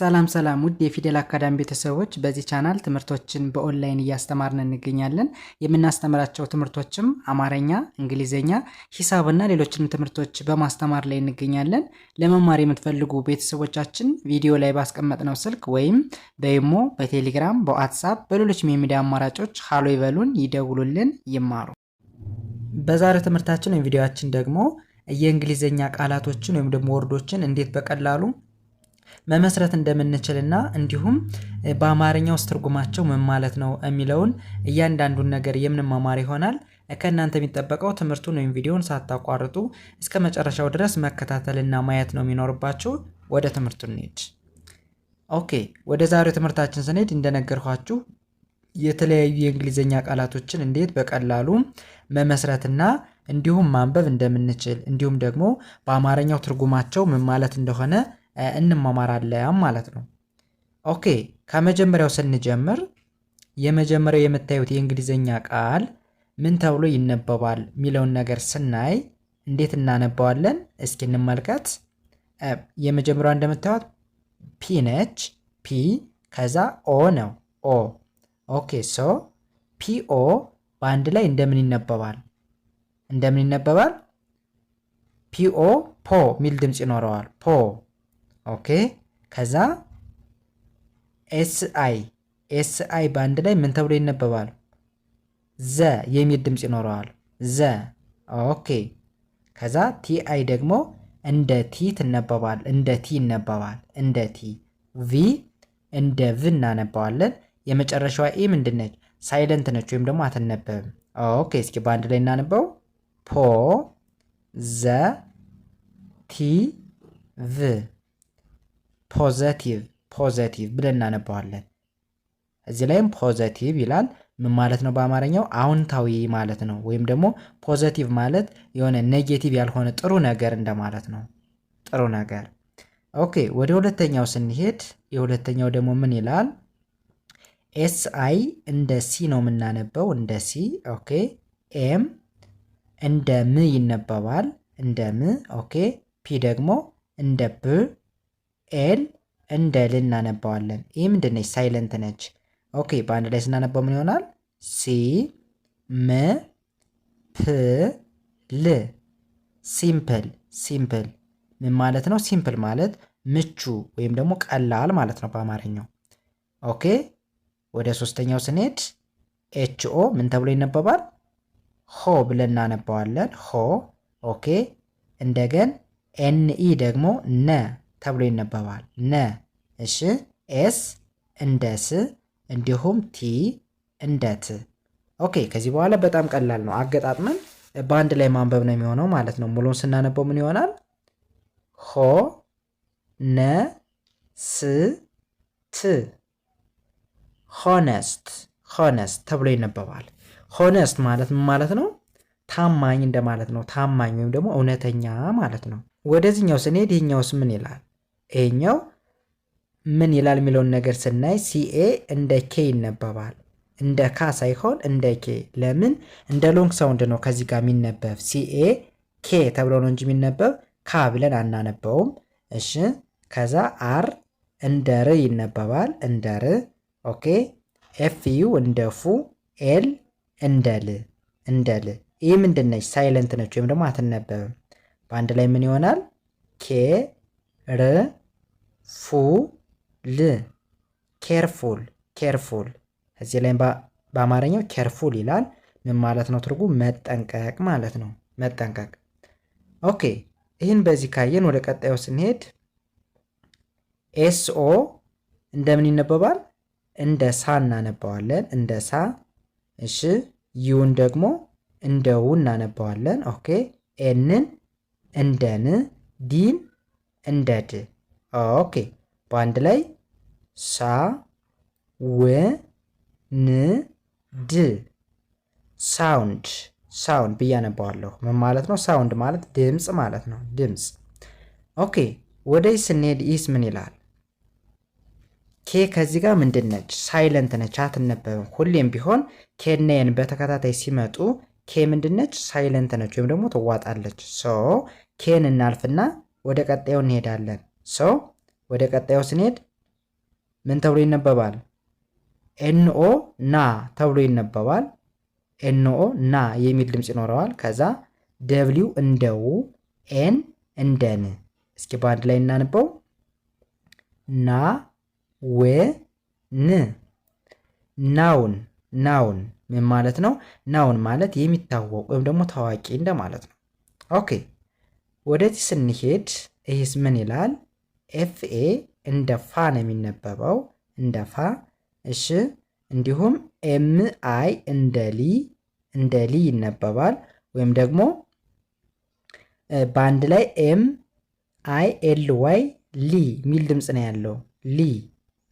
ሰላም ሰላም ውድ የፊደል አካዳሚ ቤተሰቦች በዚህ ቻናል ትምህርቶችን በኦንላይን እያስተማርን እንገኛለን። የምናስተምራቸው ትምህርቶችም አማርኛ፣ እንግሊዘኛ፣ ሂሳብና ሌሎችንም ትምህርቶች በማስተማር ላይ እንገኛለን። ለመማር የምትፈልጉ ቤተሰቦቻችን ቪዲዮ ላይ ባስቀመጥነው ስልክ ወይም በኢሞ፣ በቴሌግራም፣ በዋትስአፕ በሌሎችም የሚዲያ አማራጮች ሃሎ ይበሉን፣ ይደውሉልን፣ ይማሩ። በዛሬው ትምህርታችን ወይም ቪዲዮአችን ደግሞ የእንግሊዘኛ ቃላቶችን ወይም ደግሞ ወርዶችን እንዴት በቀላሉ መመስረት እንደምንችልና እንዲሁም በአማርኛ ውስጥ ትርጉማቸው ምን ማለት ነው የሚለውን እያንዳንዱን ነገር የምንማማር ይሆናል። ከእናንተ የሚጠበቀው ትምህርቱን ወይም ቪዲዮውን ሳታቋርጡ እስከ መጨረሻው ድረስ መከታተልና ማየት ነው የሚኖርባችሁ። ወደ ትምህርቱ እንሂድ። ኦኬ፣ ወደ ዛሬው ትምህርታችን ስንሄድ እንደነገርኳችሁ የተለያዩ የእንግሊዘኛ ቃላቶችን እንዴት በቀላሉ መመስረትና እንዲሁም ማንበብ እንደምንችል እንዲሁም ደግሞ በአማርኛው ትርጉማቸው ምን ማለት እንደሆነ እንማማራለን ማለት ነው። ኦኬ፣ ከመጀመሪያው ስንጀምር የመጀመሪያው የምታዩት የእንግሊዘኛ ቃል ምን ተብሎ ይነበባል የሚለውን ነገር ስናይ እንዴት እናነባዋለን እስኪ እንመልከት። የመጀመሪያው እንደምታዩት ፒ ነች። ፒ ከዛ ኦ ነው። ኦ ኦኬ፣ ሶ ፒኦ በአንድ ላይ እንደምን ይነበባል? እንደምን ይነበባል? ፒኦ ፖ ሚል ድምጽ ይኖረዋል። ፖ ኦኬ። ከዛ ኤስ አይ በአንድ ላይ ምን ተብሎ ይነበባል? ዘ የሚል ድምጽ ይኖረዋል። ዘ ኦኬ። ከዛ ቲ አይ ደግሞ እንደ ቲ ትነበባል። እንደ ቲ ይነበባል። እንደ ቲ። ቪ እንደ ቭ እናነባዋለን። የመጨረሻዋ ኢ ምንድነች? ሳይለንት ነች ወይም ደግሞ አትነበብም። ኦኬ፣ እስኪ በአንድ ላይ እናነበው። ፖ ዘ ቲ ቭ ፖዘቲቭ ብለን እናነባዋለን። እዚህ ላይም ፖዘቲቭ ይላል። ምን ማለት ነው? በአማርኛው አዎንታዊ ማለት ነው። ወይም ደግሞ ፖዘቲቭ ማለት የሆነ ኔጌቲቭ ያልሆነ ጥሩ ነገር እንደማለት ነው። ጥሩ ነገር። ኦኬ፣ ወደ ሁለተኛው ስንሄድ የሁለተኛው ደግሞ ምን ይላል? ኤስ አይ እንደ ሲ ነው የምናነበው። እንደ ሲ። ኦኬ። ኤም እንደ ም ይነበባል። እንደ ም። ኦኬ። ፒ ደግሞ እንደ ፕ። ኤል እንደ ል እናነባዋለን። ይህ ምንድነች? ሳይለንት ነች። ኦኬ፣ በአንድ ላይ ስናነባው ምን ይሆናል? ሲ ም ፕ ል ሲምፕል። ምን ማለት ነው? ሲምፕል ማለት ምቹ ወይም ደግሞ ቀላል ማለት ነው በአማርኛው። ኦኬ፣ ወደ ሶስተኛው ስንሄድ ኤችኦ ምን ተብሎ ይነበባል? ሆ ብለን እናነባዋለን። ሆ ኦኬ። እንደገን ኤንኢ ደግሞ ነ ተብሎ ይነበባል። ነ። እሺ። ኤስ እንደ ስ እንዲሁም ቲ እንደ ት። ኦኬ፣ ከዚህ በኋላ በጣም ቀላል ነው። አገጣጥመን በአንድ ላይ ማንበብ ነው የሚሆነው ማለት ነው። ሙሉን ስናነበው ምን ይሆናል? ሆ ነ ስ ት ሆነስት ተብሎ ይነበባል። ሆነስት ማለት ምን ማለት ነው? ታማኝ እንደማለት ነው። ታማኝ ወይም ደግሞ እውነተኛ ማለት ነው። ወደዚህኛው ስንሄድ ይሄኛውስ ምን ይላል? ይሄኛው ምን ይላል የሚለውን ነገር ስናይ ሲኤ እንደ ኬ ይነበባል። እንደ ካ ሳይሆን እንደ ኬ። ለምን? እንደ ሎንግ ሳውንድ ነው ከዚህ ጋር የሚነበብ። ሲኤ ኬ ተብሎ ነው እንጂ የሚነበብ ካ ብለን አናነበውም። እሺ። ከዛ አር እንደ ር ይነበባል። እንደ ር። ኦኬ። ኤፍ ዩ እንደ ፉ። ኤል እንደ ል። ይህ ምንድነች? ሳይለንት ነች ወይም ደግሞ አትነበብም። በአንድ ላይ ምን ይሆናል? ኬ ር ፉ ል ኬርፉል። እዚህ ላይ በአማርኛው ኬርፉል ይላል። ምን ማለት ነው? ትርጉም መጠንቀቅ ማለት ነው። መጠንቀቅ። ኦኬ፣ ይህን በዚህ ካየን ወደ ቀጣዩ ስንሄድ ኤስኦ እንደምን ይነበባል? እንደ ሳ እናነባዋለን። እንደ ሳ። እሺ። ዩን ደግሞ እንደ ው እናነባዋለን። ኦኬ። ኤንን እንደ ን፣ ዲን እንደ ድ። ኦኬ፣ በአንድ ላይ ሳ ው ን ድ ሳውንድ ብዬ አነባዋለሁ። ምን ማለት ነው? ሳውንድ ማለት ድምፅ ማለት ነው። ድምፅ። ኦኬ፣ ወደዚህ ስንሄድ ይህስ ምን ይላል? ኬ ከዚህ ጋር ምንድን ነች? ሳይለንት ነች፣ አትነበብም። ሁሌም ቢሆን ኬኔን በተከታታይ ሲመጡ ኬ ምንድን ነች? ሳይለንት ነች ወይም ደግሞ ትዋጣለች። ሶ ኬን እናልፍና ወደ ቀጣዩ እንሄዳለን። ሶ ወደ ቀጣዩ ስንሄድ ምን ተብሎ ይነበባል? ኤንኦ ና ተብሎ ይነበባል። ኤንኦ ና የሚል ድምፅ ይኖረዋል። ከዛ ደብሊው እንደ ው፣ ኤን እንደ ን። እስኪ በአንድ ላይ እናንበው። ና ው ን ናውን። ናውን ምን ማለት ነው? ናውን ማለት የሚታወቅ ወይም ደግሞ ታዋቂ እንደማለት ነው። ኦኬ ወደዚህ ስንሄድ ይህስ ምን ይላል? ኤፍኤ እንደ ፋ ነው የሚነበበው፣ እንደ ፋ። እሺ እንዲሁም ኤም አይ እንደ ሊ ይነበባል። ወይም ደግሞ በአንድ ላይ ኤም አይ ኤል ዋይ ሊ ሚል ድምፅ ነው ያለው፣ ሊ።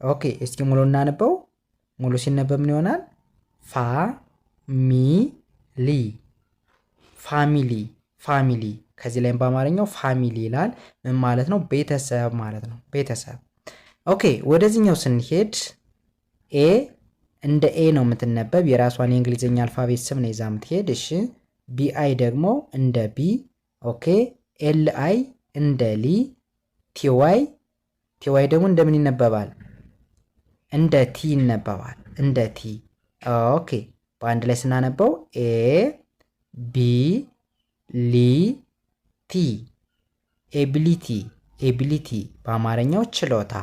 ኦኬ እስኪ ሙሉ እናነበው። ሙሉ ሲነበብ ምን ይሆናል? ፋ ሚ ሊ፣ ፋሚሊ፣ ፋሚሊ። ከዚህ ላይም በአማርኛው ፋሚሊ ይላል። ምን ማለት ነው? ቤተሰብ ማለት ነው፣ ቤተሰብ። ኦኬ ወደዚህኛው ስንሄድ ኤ እንደ ኤ ነው የምትነበብ፣ የራሷን የእንግሊዝኛ አልፋቤት ስም ነው ይዛ የምትሄድ። እሺ ቢ አይ ደግሞ እንደ ቢ። ኦኬ ኤል አይ እንደ ሊ፣ ቲዋይ ደግሞ እንደምን ይነበባል? እንደ ቲ ይነበባል፣ እንደ ቲ። ኦኬ በአንድ ላይ ስናነበው ኤ ቢ ሊ ቲ፣ ኤቢሊቲ፣ ኤቢሊቲ በአማርኛው ችሎታ፣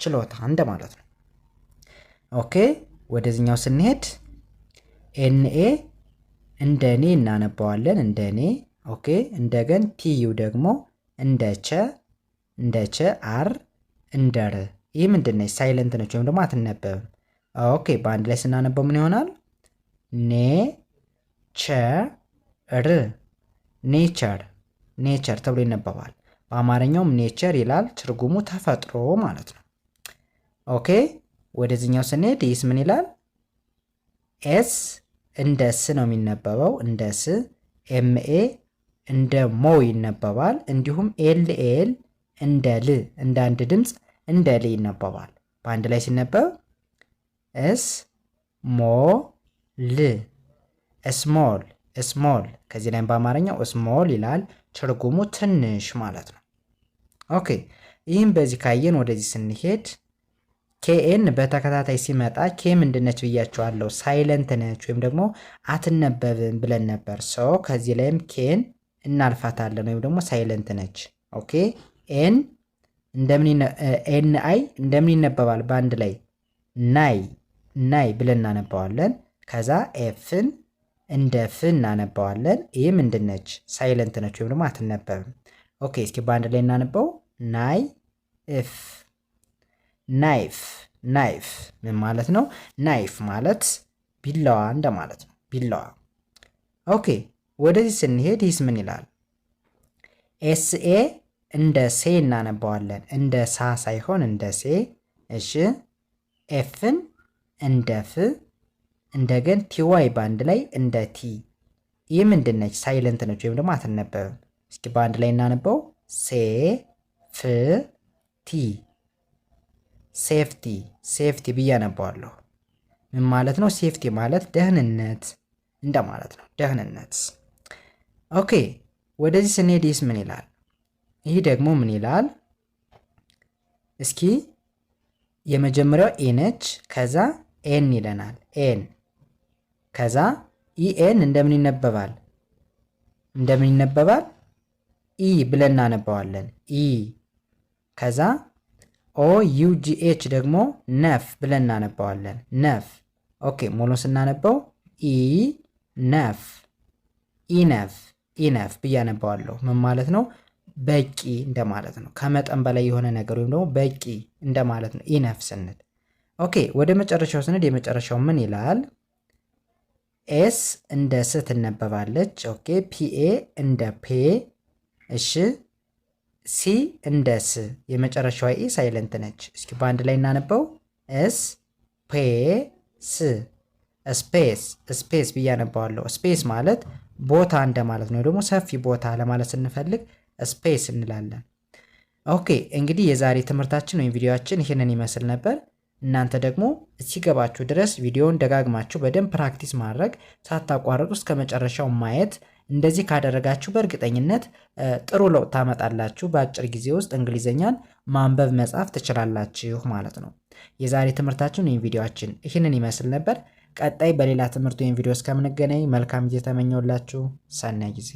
ችሎታ እንደማለት ነው። ኦኬ ወደዚህኛው ስንሄድ ኤንኤ እንደ ኔ እናነባዋለን፣ እንደ ኔ። ኦኬ እንደገን ቲዩ ደግሞ እንደ ቸ፣ አር እንደ ር። ይህ ምንድን ነች? ሳይለንት ነች ወይም ደግሞ አትነበብም። ኦኬ በአንድ ላይ ስናነበው ምን ይሆናል? ኔ ቸ ር፣ ኔቸር፣ ኔቸር ተብሎ ይነበባል። በአማርኛውም ኔቸር ይላል። ትርጉሙ ተፈጥሮ ማለት ነው። ኦኬ ወደዚህኛው ስንሄድ ይህስ ምን ይላል? ኤስ እንደ ስ ነው የሚነበበው፣ እንደ ስ። ኤምኤ እንደ ሞ ይነበባል። እንዲሁም ኤልኤል እንደ ል፣ እንደ አንድ ድምፅ እንደ ል ይነበባል። በአንድ ላይ ሲነበብ እስ ሞ ል፣ ስሞል፣ ስሞል። ከዚህ ላይም በአማርኛው ስሞል ይላል። ትርጉሙ ትንሽ ማለት ነው። ኦኬ ይህም በዚህ ካየን ወደዚህ ስንሄድ ኬኤን በተከታታይ ሲመጣ ኬ ምንድነች ብያቸዋለሁ? ሳይለንት ነች ወይም ደግሞ አትነበብም ብለን ነበር። ሰው ከዚህ ላይም ኬን እናልፋታለን ወይም ደግሞ ሳይለንት ነች። ኦኬ ኤን አይ እንደምን ይነበባል? በአንድ ላይ ናይ፣ ናይ ብለን እናነባዋለን። ከዛ ኤፍን እንደ ፍ እናነባዋለን። ይህ ምንድነች? ሳይለንት ነች ወይም ደግሞ አትነበብም። ኦኬ እስኪ በአንድ ላይ እናነበው። ናይ እፍ፣ ናይፍ፣ ናይፍ ምን ማለት ነው? ናይፍ ማለት ቢላዋ እንደማለት ነው፣ ቢላዋ። ኦኬ ወደዚህ ስንሄድ ይህስ ምን ይላል? ኤስኤ እንደ ሴ እናነባዋለን፣ እንደ ሳ ሳይሆን እንደ ሴ። እሺ ኤፍን እንደ ፍ፣ እንደገን ቲዋይ በአንድ ላይ እንደ ቲ። ይህ ምንድነች? ሳይለንት ነች ወይም ደግሞ አትነበብም። እስኪ በአንድ ላይ እናነበው። ሴ ፍ ቲ፣ ሴፍቲ፣ ሴፍቲ ብዬ አነባዋለሁ። ምን ማለት ነው? ሴፍቲ ማለት ደህንነት እንደማለት ነው፣ ደህንነት። ኦኬ ወደዚህ ስንሄድ ይህስ ምን ይላል? ይህ ደግሞ ምን ይላል? እስኪ የመጀመሪያው ኤ ነች፣ ከዛ ኤን ይለናል። ኤን ከዛ ኢኤን እንደምን ይነበባል? እንደምን ይነበባል? ኢ ብለን እናነባዋለን። ኢ ከዛ ኦ ዩጂኤች ደግሞ ነፍ ብለን እናነባዋለን። ነፍ። ኦኬ ሙሉ ስናነበው ኢ ነፍ፣ ኢነፍ፣ ኢነፍ ብዬ አነባዋለሁ። ምን ማለት ነው? በቂ እንደማለት ነው። ከመጠን በላይ የሆነ ነገር ወይም ደግሞ በቂ እንደማለት ነው ኢነፍ ስንል። ኦኬ ወደ መጨረሻው ስንል የመጨረሻው ምን ይላል? ኤስ እንደ ስ ትነበባለች። ኦኬ ፒኤ እንደ ፔ። እሺ ሲ እንደ ስ፣ የመጨረሻዋ ኢ ሳይለንት ነች። እስኪ በአንድ ላይ እናነበው። ኤስ ፔ ስ፣ ስፔስ፣ ስፔስ ብዬ አነባዋለሁ። ስፔስ ማለት ቦታ እንደማለት ነው፣ ደግሞ ሰፊ ቦታ ለማለት ስንፈልግ ስፔስ እንላለን። ኦኬ እንግዲህ የዛሬ ትምህርታችን ወይም ቪዲዮአችን ይህንን ይመስል ነበር። እናንተ ደግሞ እስኪገባችሁ ድረስ ቪዲዮውን ደጋግማችሁ በደንብ ፕራክቲስ ማድረግ ሳታቋርጡ እስከ መጨረሻው ማየት እንደዚህ ካደረጋችሁ በእርግጠኝነት ጥሩ ለውጥ ታመጣላችሁ። በአጭር ጊዜ ውስጥ እንግሊዘኛን ማንበብ መጻፍ ትችላላችሁ ማለት ነው። የዛሬ ትምህርታችን ወይም ቪዲዮአችን ይህንን ይመስል ነበር። ቀጣይ በሌላ ትምህርት ወይም ቪዲዮ እስከምንገናኝ መልካም ጊዜ ተመኘውላችሁ። ሰናይ ጊዜ